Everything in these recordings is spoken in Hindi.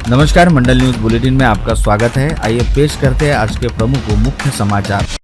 नमस्कार, मंडल न्यूज बुलेटिन में आपका स्वागत है। आइए पेश करते हैं आज के प्रमुख व मुख्य समाचार।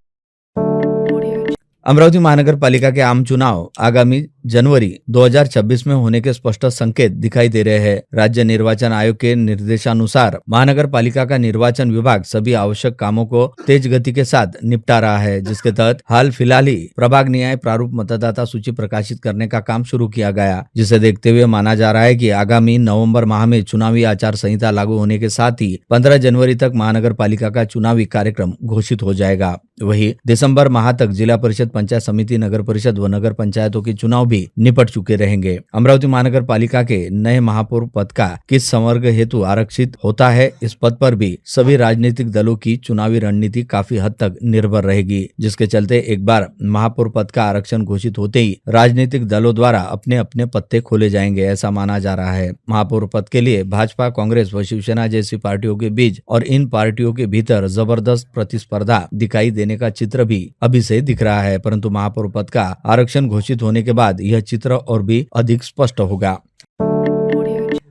अमरावती महानगर पालिका के आम चुनाव आगामी जनवरी 2026 में होने के स्पष्ट संकेत दिखाई दे रहे हैं। राज्य निर्वाचन आयोग के निर्देशानुसार महानगर पालिका का निर्वाचन विभाग सभी आवश्यक कामों को तेज गति के साथ निपटा रहा है, जिसके तहत हाल फिलहाल ही प्रभाग न्याय प्रारूप मतदाता सूची प्रकाशित करने का काम शुरू किया गया, जिसे देखते हुए माना जा रहा है कि आगामी नवंबर माह में चुनावी आचार संहिता लागू होने के साथ ही 15 जनवरी तक महानगर पालिका का चुनावी कार्यक्रम घोषित हो जाएगा। वही दिसंबर माह तक जिला परिषद, पंचायत समिति, नगर परिषद व नगर पंचायतों के चुनाव भी निपट चुके रहेंगे। अमरावती महानगर पालिका के नए महापौर पद का किस संवर्ग हेतु आरक्षित होता है, इस पद पर भी सभी राजनीतिक दलों की चुनावी रणनीति काफी हद तक निर्भर रहेगी, जिसके चलते एक बार महापौर पद का आरक्षण घोषित होते ही राजनीतिक दलों द्वारा अपने अपने पत्ते खोले जाएंगे, ऐसा माना जा रहा है। महापौर पद के लिए भाजपा, कांग्रेस व शिवसेना जैसी पार्टियों के बीच और इन पार्टियों के भीतर जबरदस्त प्रतिस्पर्धा दिखाई देने का चित्र भी अभी से दिख रहा है, परंतु महापौर पद का आरक्षण घोषित होने के बाद यह चित्र और भी अधिक स्पष्ट होगा।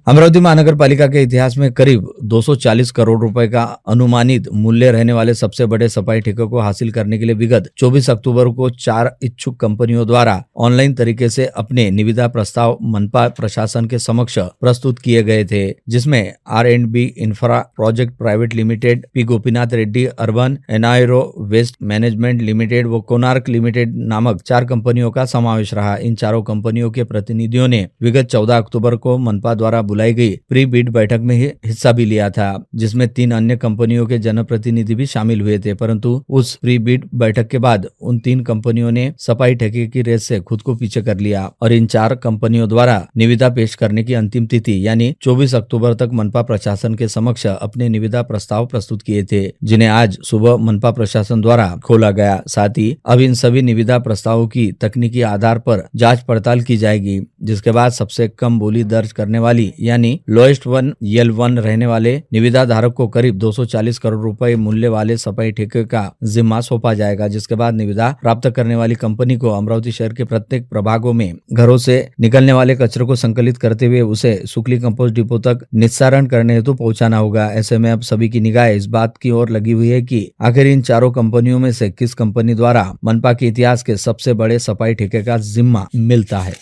अमरावती महानगर पालिका के इतिहास में करीब 240 करोड़ रुपए का अनुमानित मूल्य रहने वाले सबसे बड़े सफाई ठेके को हासिल करने के लिए विगत 24 अक्टूबर को 4 इच्छुक कंपनियों द्वारा ऑनलाइन तरीके से अपने निविदा प्रस्ताव मनपा प्रशासन के समक्ष प्रस्तुत किए गए थे, जिसमें R&B infra project private limited, P Gopinath Reddy urban, enviro waste management limited व कोनार्क लिमिटेड नामक 4 कंपनियों का समावेश रहा। इन चारों कंपनियों के प्रतिनिधियों ने विगत 14 अक्टूबर को मनपा द्वारा बुलाई गई प्री बिड बैठक में ही हिस्सा भी लिया था, जिसमें 3 अन्य कंपनियों के जनप्रतिनिधि भी शामिल हुए थे, परंतु उस प्री बिड बैठक के बाद उन 3 कंपनियों ने सफाई ठेके की रेस से खुद को पीछे कर लिया और इन 4 कंपनियों द्वारा निविदा पेश करने की अंतिम तिथि यानी 24 अक्टूबर तक मनपा प्रशासन के समक्ष अपने निविदा प्रस्ताव प्रस्तुत किए थे, जिन्हें आज सुबह मनपा प्रशासन द्वारा खोला गया। साथ ही अब इन सभी निविदा प्रस्तावों की तकनीकी आधार पर जांच पड़ताल की जाएगी, जिसके बाद सबसे कम बोली दर्ज करने वाली यानी लोएस्ट वन L1 रहने वाले निविदा धारक को करीब 240 करोड़ रुपए मूल्य वाले सफाई ठेके का जिम्मा सौंपा जाएगा, जिसके बाद निविदा प्राप्त करने वाली कंपनी को अमरावती शहर के प्रत्येक प्रभागों में घरों से निकलने वाले कचरे को संकलित करते हुए उसे सुखली कंपोस्ट डिपो तक निस्तारण करने हेतु पहुंचाना होगा। ऐसे में अब सभी की निगाह इस बात की ओर लगी हुई है कि आखिर इन चारों कंपनियों में से किस कंपनी द्वारा मनपा के इतिहास के सबसे बड़े सफाई ठेके का जिम्मा मिलता है।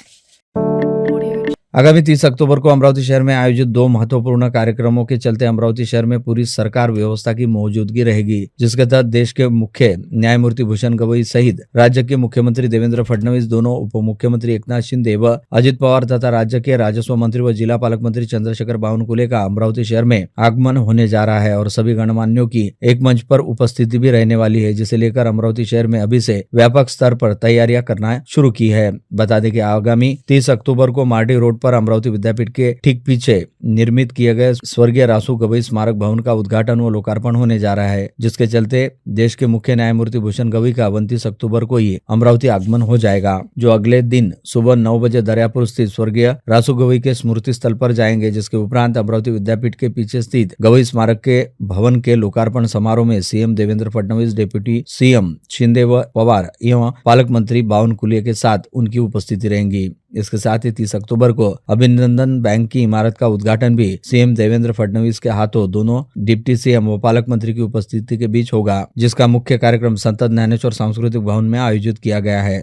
आगामी 30 अक्टूबर को अमरावती शहर में आयोजित 2 महत्वपूर्ण कार्यक्रमों के चलते अमरावती शहर में पूरी सरकार व्यवस्था की मौजूदगी रहेगी, जिसके तहत देश के मुख्य न्यायमूर्ति भूषण गवई सहित राज्य के मुख्यमंत्री देवेंद्र फडणवीस, दोनों उप मुख्यमंत्री एकनाथ शिंदे व अजित पवार तथा राज्य के राजस्व मंत्री व जिला पालक मंत्री चंद्रशेखर बावनकुले का अमरावती शहर में आगमन होने जा रहा है और सभी गणमान्यों की एक मंच पर उपस्थिति भी रहने वाली है, जिसे लेकर अमरावती शहर में अभी से व्यापक स्तर पर तैयारियां करना शुरू की है। बता दें कि आगामी 30 अक्टूबर को मार्डी रोड पर अमरावती विद्यापीठ के ठीक पीछे निर्मित किए गए स्वर्गीय रासू गवई स्मारक भवन का उद्घाटन व लोकार्पण होने जा रहा है, जिसके चलते देश के मुख्य न्यायमूर्ति भूषण गवई का 29 अक्टूबर को ही अमरावती आगमन हो जाएगा, जो अगले दिन सुबह 9 बजे दरियापुर स्थित स्वर्गीय रासू गवई के स्मृति स्थल पर जाएंगे, जिसके उपरांत अमरावती विद्यापीठ के पीछे स्थित गवई स्मारक के भवन के लोकार्पण समारोह में CM Devendra Fadnavis, deputy CM Shinde व पवार एवं पालक मंत्री बावनकुले के साथ उनकी उपस्थिति रहेंगी। इसके साथ ही 30 अक्टूबर को अभिनंदन बैंक की इमारत का उद्घाटन भी सीएम देवेंद्र फडणवीस के हाथों दोनों डिप्टी सीएम व पालक मंत्री की उपस्थिति के बीच होगा, जिसका मुख्य कार्यक्रम संत ज्ञानेश्वर सांस्कृतिक भवन में आयोजित किया गया है।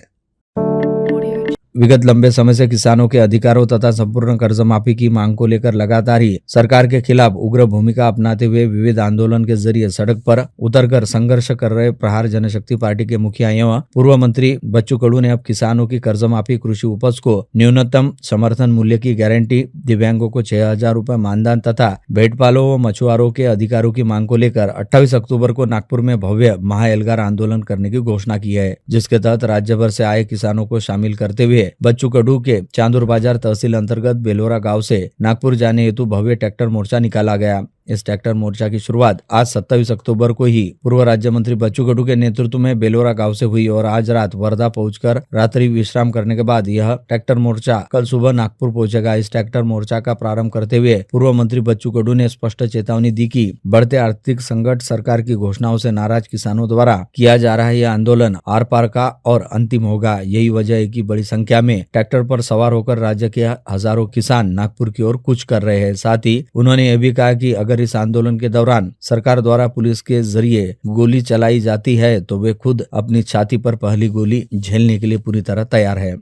विगत लंबे समय से किसानों के अधिकारों तथा संपूर्ण कर्ज माफी की मांग को लेकर लगातार ही सरकार के खिलाफ उग्र भूमिका अपनाते हुए विविध आंदोलन के जरिए सड़क पर उतरकर संघर्ष कर रहे प्रहार जनशक्ति पार्टी के मुखिया एवं पूर्व मंत्री बच्चू कडू ने अब किसानों की कर्ज माफी, कृषि उपज को न्यूनतम समर्थन मूल्य की गारंटी, दिव्यांगों को 6,000 रुपए मानधन तथा भेड़पालों व मछुआरों के अधिकारों की मांग को लेकर 28 अक्टूबर को नागपुर में भव्य महाएल्गार आंदोलन करने की घोषणा की है, जिसके तहत राज्य भर से आए किसानों को शामिल करते हुए बच्चू कडू के चांदूर बाजार तहसील अंतर्गत बेलोरा गांव से नागपुर जाने हेतु भव्य ट्रैक्टर मोर्चा निकाला गया। इस ट्रैक्टर मोर्चा की शुरुआत आज 27 अक्टूबर को ही पूर्व राज्य मंत्री बच्चू कडू के नेतृत्व में बेलोरा गांव से हुई और आज रात वर्धा पहुंचकर रात्रि विश्राम करने के बाद यह ट्रैक्टर मोर्चा कल सुबह नागपुर पहुंचेगा। इस ट्रैक्टर मोर्चा का प्रारंभ करते हुए पूर्व मंत्री बच्चू कडू ने स्पष्ट चेतावनी दी कि बढ़ते आर्थिक संकट, सरकार की घोषणाओं से नाराज किसानों द्वारा किया जा रहा यह आंदोलन आर पार का और अंतिम होगा। यही वजह है कि बड़ी संख्या में ट्रैक्टर पर सवार होकर राज्य के हजारों किसान नागपुर की ओर कूच कर रहे हैं। साथ ही उन्होंने यह भी कहा कि अगर इस आंदोलन के दौरान सरकार द्वारा पुलिस के जरिए गोली चलाई जाती है तो वे खुद अपनी छाती पर पहली गोली झेलने के लिए पूरी तरह तैयार है।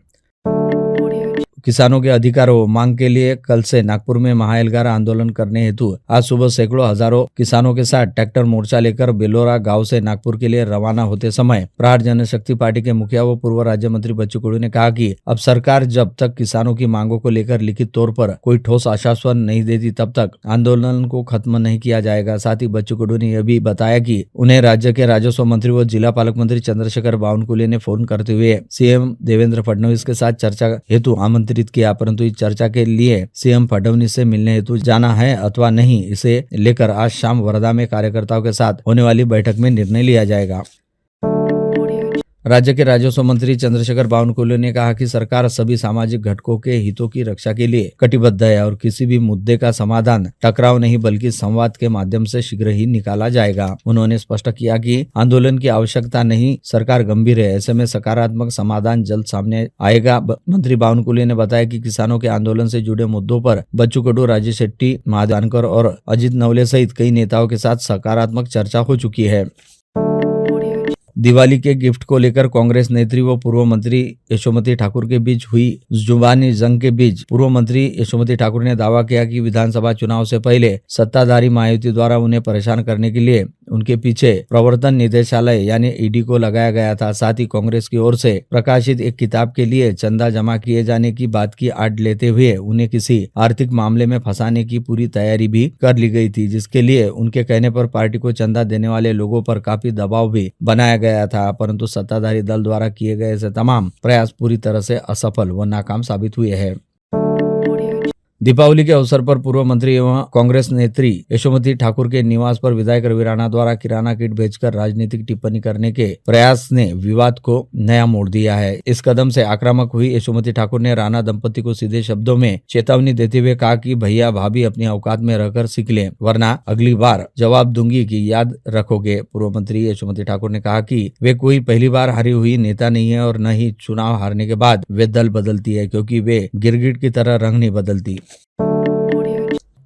किसानों के अधिकारों मांग के लिए कल से नागपुर में महाएल्गार आंदोलन करने हेतु आज सुबह सैकड़ों हजारों किसानों के साथ ट्रैक्टर मोर्चा लेकर बेलोरा गांव से नागपुर के लिए रवाना होते समय प्रहार जनशक्ति पार्टी के मुखिया व पूर्व राज्य मंत्री बच्चू कडू ने कहा कि अब सरकार जब तक किसानों की मांगों को लेकर लिखित तौर पर कोई ठोस आश्वासन नहीं देती तब तक आंदोलन को खत्म नहीं किया जाएगा। साथ ही बच्चू कडू ने यह भी बताया कि उन्हें राज्य के राजस्व मंत्री व जिला पालक मंत्री चंद्रशेखर बावनकुले ने फोन करते हुए सीएम देवेंद्र फडणवीस के साथ चर्चा हेतु आमंत्रित किया, परंतु इस चर्चा के लिए सीएम फडणवीस से मिलने हेतु जाना है अथवा नहीं, इसे लेकर आज शाम वर्धा में कार्यकर्ताओं के साथ होने वाली बैठक में निर्णय लिया जाएगा। राज्य के राजस्व मंत्री चंद्रशेखर बावनकुले ने कहा कि सरकार सभी सामाजिक घटकों के हितों की रक्षा के लिए कटिबद्ध है और किसी भी मुद्दे का समाधान टकराव नहीं बल्कि संवाद के माध्यम से शीघ्र ही निकाला जाएगा। उन्होंने स्पष्ट किया कि आंदोलन की आवश्यकता नहीं, सरकार गंभीर है, ऐसे में सकारात्मक समाधान जल्द सामने आएगा। मंत्री बावनकुले ने बताया कि किसानों के आंदोलन से जुड़े मुद्दों पर बच्चू कडू, राजेश शेट्टी, महादानकर और अजित नवले सहित कई नेताओं के साथ सकारात्मक चर्चा हो चुकी है। दिवाली के गिफ्ट को लेकर कांग्रेस नेत्री व पूर्व मंत्री यशोमती ठाकुर के बीच हुई जुबानी जंग के बीच पूर्व मंत्री यशोमती ठाकुर ने दावा किया कि विधानसभा चुनाव से पहले सत्ताधारी मायावती द्वारा उन्हें परेशान करने के लिए उनके पीछे प्रवर्तन निदेशालय यानी ईडी को लगाया गया था। साथ ही कांग्रेस की ओर से प्रकाशित एक किताब के लिए चंदा जमा किए जाने की बात की आड़ लेते हुए उन्हें किसी आर्थिक मामले में फंसाने की पूरी तैयारी भी कर ली गई थी, जिसके लिए उनके कहने पर पार्टी को चंदा देने वाले लोगों पर काफी दबाव भी बनाया गया था, परंतु सत्ताधारी दल द्वारा किए गए ऐसे तमाम प्रयास पूरी तरह से असफल व नाकाम साबित हुए हैं। दीपावली के अवसर पर पूर्व मंत्री एवं कांग्रेस नेत्री यशोमती ठाकुर के निवास पर विधायक रवि राणा द्वारा किराना किट भेजकर राजनीतिक टिप्पणी करने के प्रयास ने विवाद को नया मोड़ दिया है। इस कदम से आक्रामक हुई यशोमती ठाकुर ने राणा दंपति को सीधे शब्दों में चेतावनी देते हुए कहा कि भैया भाभी अपनी औकात में रहकर सीख लें, वरना अगली बार जवाब दूंगी कि याद रखोगे। पूर्व मंत्री यशोमती ठाकुर ने कहा कि वे कोई पहली बार हारी हुई नेता नहीं है और न ही चुनाव हारने के बाद वे दल बदलती है, क्योंकि वे गिरगिट की तरह रंग नहीं बदलती।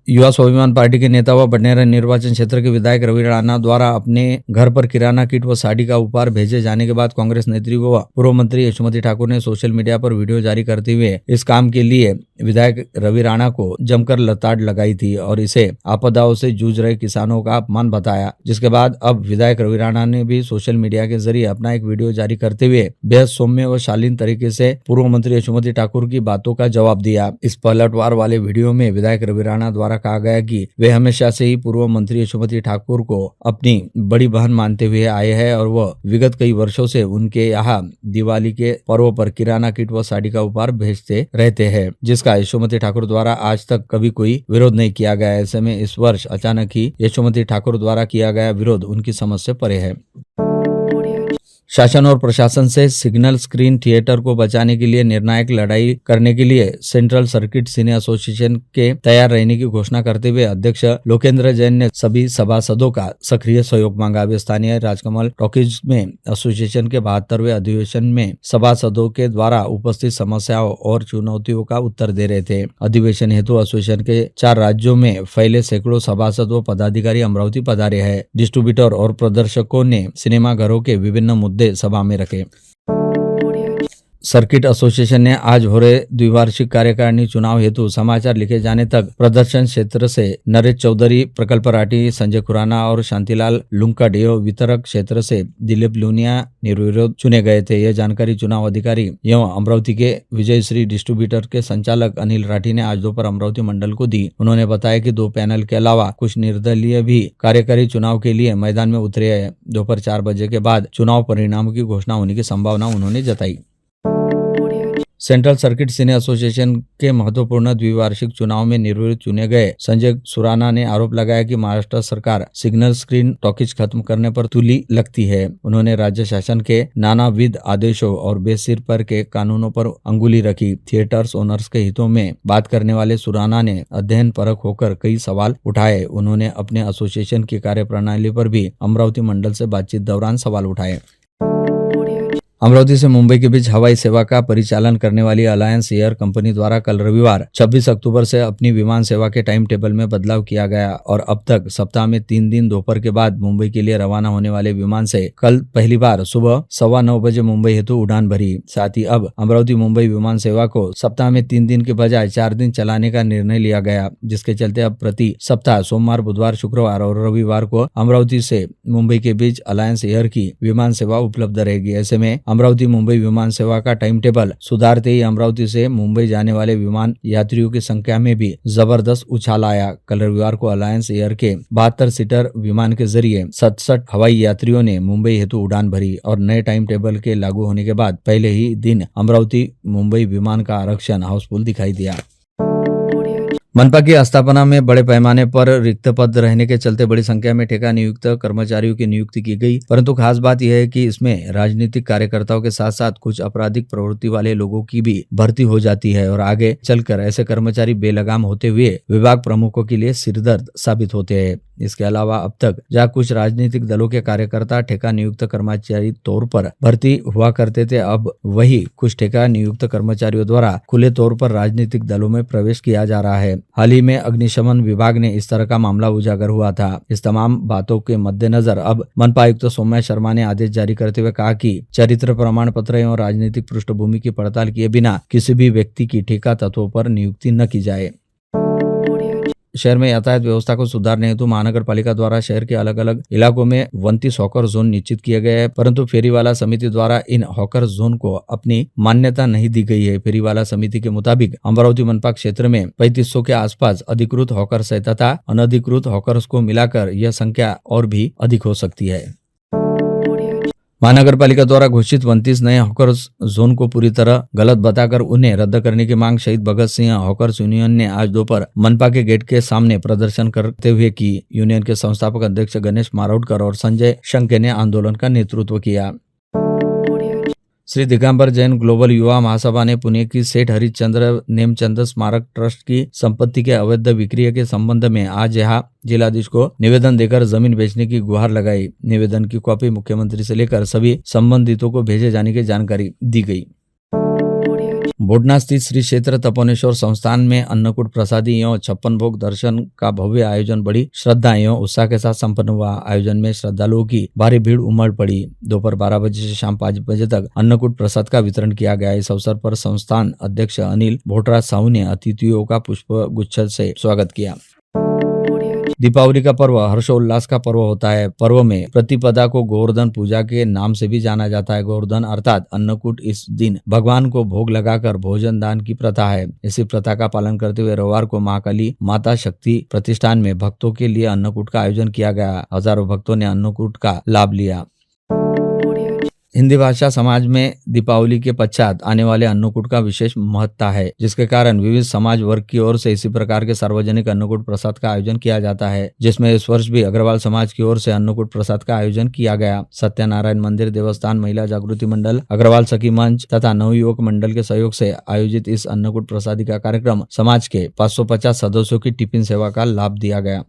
युवा स्वाभिमान पार्टी के नेता व बडनेरा निर्वाचन क्षेत्र के विधायक रवि राणा द्वारा अपने घर पर किराना किट व साड़ी का उपहार भेजे जाने के बाद कांग्रेस नेत्री व पूर्व मंत्री यशोमती ठाकुर ने सोशल मीडिया पर वीडियो जारी करते हुए इस काम के लिए विधायक रवि राणा को जमकर लताड़ लगाई थी और इसे आपदाओं से जूझ रहे किसानों का अपमान बताया। जिसके बाद अब विधायक रवि राणा ने भी सोशल मीडिया के जरिए अपना एक वीडियो जारी करते हुए बेहद सौम्य व शालीन तरीके से पूर्व मंत्री यशोमती ठाकुर की बातों का जवाब दिया। इस पलटवार वाले वीडियो में विधायक रवि राणा द्वारा कहा गया कि वे हमेशा से ही पूर्व मंत्री यशोमती ठाकुर को अपनी बड़ी बहन मानते हुए आए हैं और वह विगत कई वर्षों से उनके यहाँ दिवाली के पर्व पर किराना किट व साड़ी का उपहार भेजते रहते हैं, जिसका यशोमती ठाकुर द्वारा आज तक कभी कोई विरोध नहीं किया गया। ऐसे में इस वर्ष अचानक ही यशोमती ठाकुर द्वारा किया गया विरोध उनकी समझ से परे है। शासन और प्रशासन से सिग्नल स्क्रीन थिएटर को बचाने के लिए निर्णायक लड़ाई करने के लिए सेंट्रल सर्किट सिने एसोसिएशन के तैयार रहने की घोषणा करते हुए अध्यक्ष लोकेंद्र जैन ने सभी सभासदों का सक्रिय सहयोग मांगा। वे स्थानीय राजकमल टॉकीज में एसोसिएशन के 72वें अधिवेशन में सभासदों के द्वारा उपस्थित समस्याओं और चुनौतियों का उत्तर दे रहे थे। अधिवेशन हेतु एसोसिएशन के 4 राज्यों में फैले सैकड़ों सभासद व पदाधिकारी अमरावती पधारे हैं। डिस्ट्रीब्यूटर और प्रदर्शकों ने सिनेमा घरों के विभिन्न मुद्दे सभा में रखे। सर्किट एसोसिएशन ने आज हो रहे द्विवार्षिक कार्यकारिणी चुनाव हेतु समाचार लिखे जाने तक प्रदर्शन क्षेत्र से नरेश चौधरी, प्रकल्प राठी, संजय खुराना और शांतिलाल लुंकड एवं वितरक क्षेत्र से दिलीप लूनिया निर्विरोध चुने गए थे। यह जानकारी चुनाव अधिकारी एवं अमरावती के विजयश्री डिस्ट्रीब्यूटर के संचालक अनिल राठी ने आज दोपहर अमरावती मंडल को दी। उन्होंने बताया कि 2 पैनल के अलावा कुछ निर्दलीय भी कार्यकारी चुनाव के लिए मैदान में उतरे हैं। दोपहर 4 बजे के बाद चुनाव परिणामों की घोषणा होने की संभावना उन्होंने जताई। सेंट्रल सर्किट सिने एसोसिएशन के महत्वपूर्ण द्विवार्षिक चुनाव में निर्विरोध चुने गए संजय सुराना ने आरोप लगाया कि महाराष्ट्र सरकार सिग्नल स्क्रीन टॉकीज खत्म करने पर तुली लगती है। उन्होंने राज्य शासन के नानाविध आदेशों और बेसिर पर के कानूनों पर अंगुली रखी। थिएटर्स ओनर्स के हितों में बात करने वाले सुराना ने अध्ययन परक होकर कई सवाल उठाए। उन्होंने अपने एसोसिएशन की कार्यप्रणाली पर भी अमरावती मंडल से बातचीत दौरान सवाल उठाए। अमरावती से मुंबई के बीच हवाई सेवा का परिचालन करने वाली अलायंस एयर कंपनी द्वारा कल रविवार 26 अक्टूबर से अपनी विमान सेवा के टाइम टेबल में बदलाव किया गया और अब तक सप्ताह में 3 दिन दोपहर के बाद मुंबई के लिए रवाना होने वाले विमान से कल पहली बार सुबह 9:15 बजे मुंबई हेतु उड़ान भरी। साथ ही अब अमरावती मुंबई विमान सेवा को सप्ताह में 3 दिन के बजाय 4 दिन चलाने का निर्णय लिया गया, जिसके चलते अब प्रति सप्ताह सोमवार, बुधवार, शुक्रवार और रविवार को अमरावती से मुंबई के बीच अलायंस एयर की विमान सेवा उपलब्ध रहेगी। ऐसे में अमरावती मुंबई विमान सेवा का टाइम टेबल सुधारते ही अमरावती से मुंबई जाने वाले विमान यात्रियों की संख्या में भी जबरदस्त उछाल आया। कल रविवार को अलायंस एयर के 72 सीटर विमान के जरिए 67 हवाई यात्रियों ने मुंबई हेतु उड़ान भरी और नए टाइम टेबल के लागू होने के बाद पहले ही दिन अमरावती मुंबई विमान का आरक्षण हाउसफुल दिखाई दिया। मनपा की स्थापना में बड़े पैमाने पर रिक्त पद रहने के चलते बड़ी संख्या में ठेका नियुक्त कर्मचारियों की नियुक्ति की गई, परंतु खास बात यह है कि इसमें राजनीतिक कार्यकर्ताओं के साथ साथ कुछ आपराधिक प्रवृत्ति वाले लोगों की भी भर्ती हो जाती है और आगे चलकर ऐसे कर्मचारी बेलगाम होते हुए विभाग प्रमुखों के लिए सिरदर्द साबित होते हैं। इसके अलावा अब तक जहाँ कुछ राजनीतिक दलों के कार्यकर्ता ठेका नियुक्त कर्मचारी तौर पर भर्ती हुआ करते थे, अब वही कुछ ठेका नियुक्त कर्मचारियों द्वारा खुले तौर पर राजनीतिक दलों में प्रवेश किया जा रहा है। हाल ही में अग्निशमन विभाग ने इस तरह का मामला उजागर हुआ था। इस तमाम बातों के मद्देनजर अब मनपा आयुक्त सौम्या शर्मा ने आदेश जारी करते हुए कहा कि चरित्र प्रमाण पत्र एवं राजनीतिक पृष्ठभूमि की पड़ताल किए बिना किसी भी व्यक्ति की ठेका तत्वों पर नियुक्ति न की जाए। शहर में यातायात व्यवस्था को सुधारने हेतु महानगर पालिका द्वारा शहर के अलग अलग इलाकों में 29 हॉकर जोन निश्चित किए गए हैं, परंतु फेरीवाला समिति द्वारा इन हॉकर जोन को अपनी मान्यता नहीं दी गई है। फेरीवाला समिति के मुताबिक अमरावती मनपा क्षेत्र में 3500 के आसपास अधिकृत हॉकर्स है तथा अनधिकृत हॉकर्स को मिलाकर यह संख्या और भी अधिक हो सकती है। महानगर पालिका द्वारा घोषित 29 नए हॉकर्स जोन को पूरी तरह गलत बताकर उन्हें रद्द करने की मांग शहीद भगत सिंह हॉकर्स यूनियन ने आज दोपहर मनपा के गेट के सामने प्रदर्शन करते हुए की। यूनियन के संस्थापक अध्यक्ष गणेश मारोडकर और संजय शंके ने आंदोलन का नेतृत्व किया। श्री दिगंबर जैन ग्लोबल युवा महासभा ने पुणे की सेठ हरिश्चंद्र नेमचंद स्मारक ट्रस्ट की संपत्ति के अवैध विक्रय के संबंध में आज यहाँ जिलाधीश को निवेदन देकर जमीन बेचने की गुहार लगाई। निवेदन की कॉपी मुख्यमंत्री से लेकर सभी संबंधितों को भेजे जाने की जानकारी दी गई। बोडना स्थित श्री क्षेत्र तपोनेश्वर संस्थान में अन्नकूट प्रसादी एवं 56 भोग दर्शन का भव्य आयोजन बड़ी श्रद्धा एवं उत्साह के साथ संपन्न हुआ। आयोजन में श्रद्धालुओं की भारी भीड़ उमड़ पड़ी। दोपहर 12 बजे से शाम 5 बजे तक अन्नकूट प्रसाद का वितरण किया गया। इस अवसर पर संस्थान अध्यक्ष अनिल भोटराज साहू ने अतिथियों का पुष्प गुच्छ से स्वागत किया। दीपावली का पर्व हर्षोल्लास का पर्व होता है। पर्व में प्रतिपदा को गोवर्धन पूजा के नाम से भी जाना जाता है। गोवर्धन अर्थात अन्नकूट इस दिन भगवान को भोग लगाकर भोजन दान की प्रथा है। इसी प्रथा का पालन करते हुए रविवार को महाकाली माता शक्ति प्रतिष्ठान में भक्तों के लिए अन्नकूट का आयोजन किया गया। हजारों भक्तों ने अन्नकूट का लाभ लिया। हिंदी भाषा समाज में दीपावली के पश्चात आने वाले अन्नकूट का विशेष महत्ता है, जिसके कारण विविध समाज वर्ग की ओर से इसी प्रकार के सार्वजनिक अन्नकूट प्रसाद का आयोजन किया जाता है, जिसमें इस वर्ष भी अग्रवाल समाज की ओर से अन्नकूट प्रसाद का आयोजन किया गया। सत्यनारायण मंदिर देवस्थान, महिला जागृति मंडल, अग्रवाल सखी मंच तथा नवयुवक मंडल के सहयोग से आयोजित इस अन्नकूट प्रसादी का कार्यक्रम समाज के 550 सदस्यों की टिफिन सेवा का लाभ दिया गया।